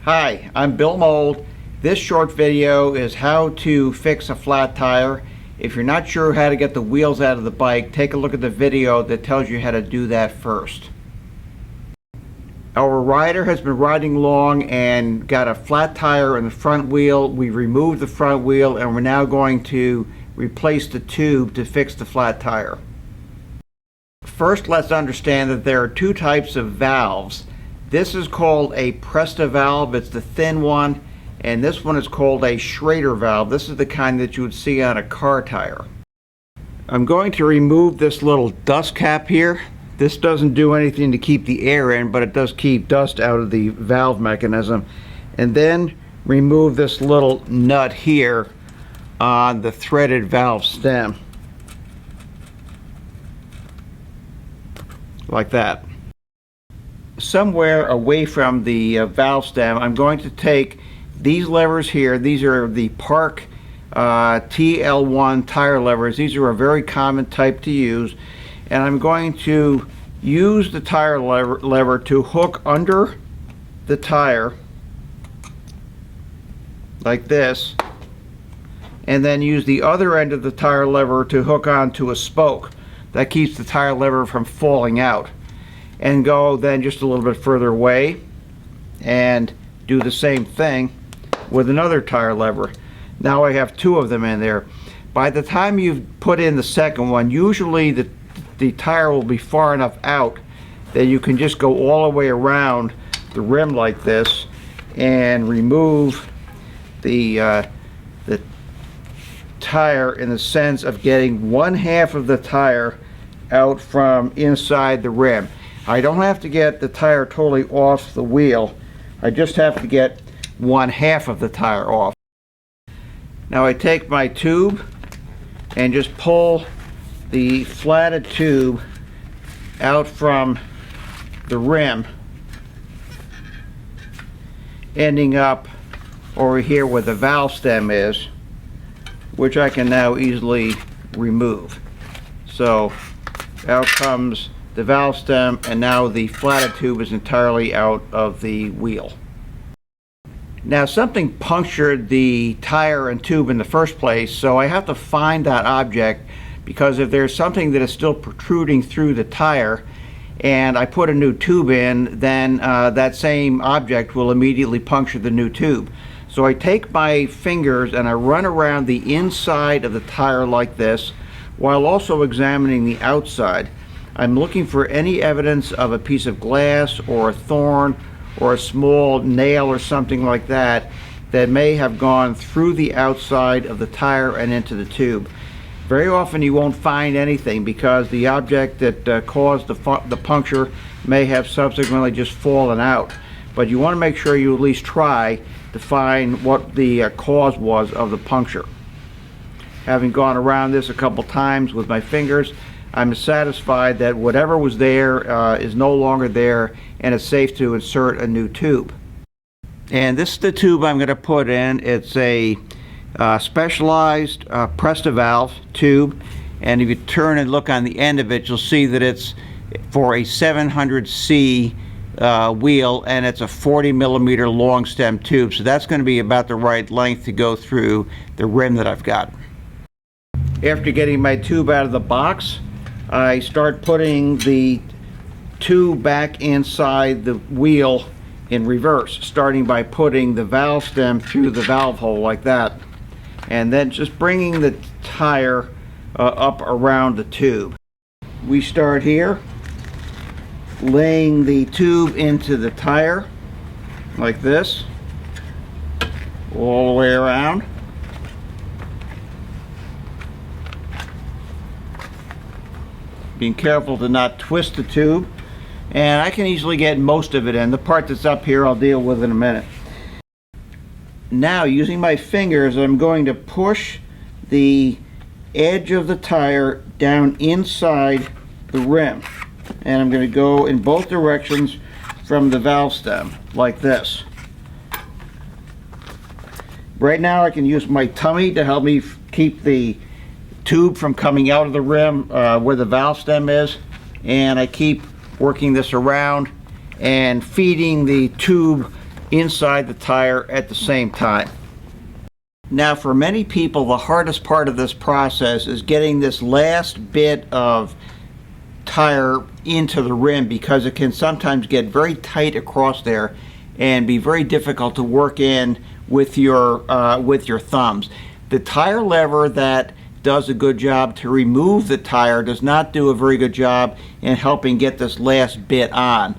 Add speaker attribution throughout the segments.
Speaker 1: Hi, I'm Bill Mold. This short video is how to fix a flat tire. If you're not sure how to get the wheels out of the bike, take a look at the video that tells you how to do that first. Our rider has been riding along and got a flat tire in the front wheel. We removed the front wheel and we're now going to replace the tube to fix the flat tire. First, let's understand that there are two types of valves. This is called a Presta valve, it's the thin one, and this one is called a Schrader valve. This is the kind that you would see on a car tire. I'm going to remove this little dust cap here. This doesn't do anything to keep the air in, but it does keep dust out of the valve mechanism. And then remove this little nut here on the threaded valve stem. Like that. Somewhere away from the valve stem, I'm going to take these levers here. These are the Park TL1 tire levers. These are a very common type to use, and I'm going to use the tire lever to hook under the tire like this, and then use the other end of the tire lever to hook onto a spoke. That keeps the tire lever from falling out. And go then just a little bit further away and do the same thing with another tire lever. Now I have two of them in there. By the time you've put in the second one, usually the tire will be far enough out that you can just go all the way around the rim like this and remove the tire, in the sense of getting one half of the tire out from inside the rim. I don't have to get the tire totally off the wheel. I just have to get one half of the tire off. Now I take my tube and just pull the flatted tube out from the rim, ending up over here where the valve stem is, which I can now easily remove. So out comes the valve stem, and now the flatted tube is entirely out of the wheel. Now something punctured the tire and tube in the first place, so I have to find that object, because if there's something that is still protruding through the tire and I put a new tube in, then that same object will immediately puncture the new tube. So I take my fingers and I run around the inside of the tire like this, while also examining the outside. I'm looking for any evidence of a piece of glass or a thorn or a small nail or something like that that may have gone through the outside of the tire and into the tube. Very often you won't find anything because the object that caused the puncture may have subsequently just fallen out. But you want to make sure you at least try to find what the cause was of the puncture. Having gone around this a couple times with my fingers, I'm satisfied that whatever was there is no longer there, and it's safe to insert a new tube. And this is the tube I'm going to put in. It's a specialized Presta valve tube, and if you turn and look on the end of it, you'll see that it's for a 700C wheel, and it's a 40mm long stem tube, so that's going to be about the right length to go through the rim that I've got. After getting my tube out of the box, I start putting the tube back inside the wheel in reverse, starting by putting the valve stem through the valve hole like that, and then just bringing the tire up around the tube. We start here, laying the tube into the tire like this, all the way around. Being careful to not twist the tube, and I can easily get most of it in. The part that's up here I'll deal with in a minute. Now, using my fingers, I'm going to push the edge of the tire down inside the rim, and I'm going to go in both directions from the valve stem like this. Right now I can use my tummy to help me keep the tube from coming out of the rim where the valve stem is, and I keep working this around and feeding the tube inside the tire at the same time. Now, for many people, the hardest part of this process is getting this last bit of tire into the rim, because it can sometimes get very tight across there and be very difficult to work in with your thumbs. The tire lever that does a good job to remove the tire does not do a very good job in helping get this last bit on.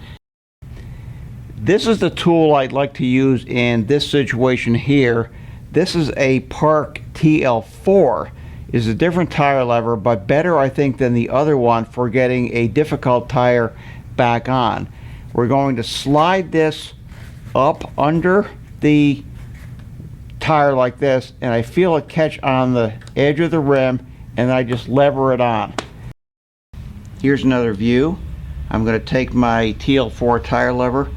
Speaker 1: This is the tool I'd like to use in this situation here. This is a Park TL4. Is a different tire lever, but better, I think, than the other one for getting a difficult tire back on. We're going to slide this up under the tire like this, and I feel it catch on the edge of the rim, and I just lever it on. Here's another view. I'm going to take my TL4 tire lever,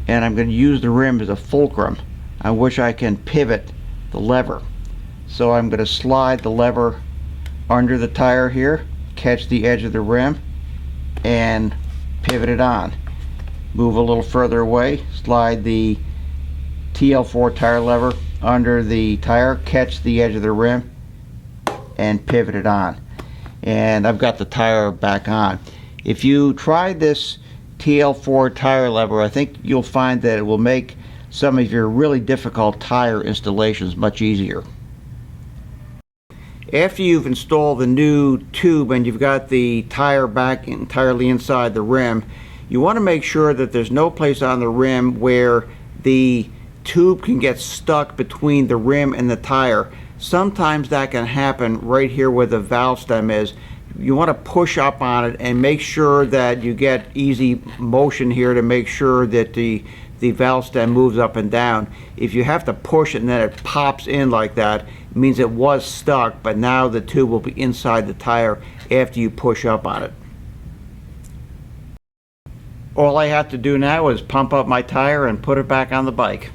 Speaker 1: and I'm going to use the rim as a fulcrum on which I can pivot the lever. So I'm going to slide the lever under the tire here, catch the edge of the rim, and pivot it on. Move a little further away, slide the TL4 tire lever under the tire, catch the edge of the rim, and pivot it on. And I've got the tire back on. If you try this TL4 tire lever, I think you'll find that it will make some of your really difficult tire installations much easier. After you've installed the new tube and you've got the tire back entirely inside the rim, you want to make sure that there's no place on the rim where the tube can get stuck between the rim and the tire. Sometimes that can happen right here where the valve stem is. You want to push up on it and make sure that you get easy motion here to make sure that the valve stem moves up and down. If you have to push it and then it pops in like that, it means it was stuck, but now the tube will be inside the tire after you push up on it. All I have to do now is pump up my tire and put it back on the bike.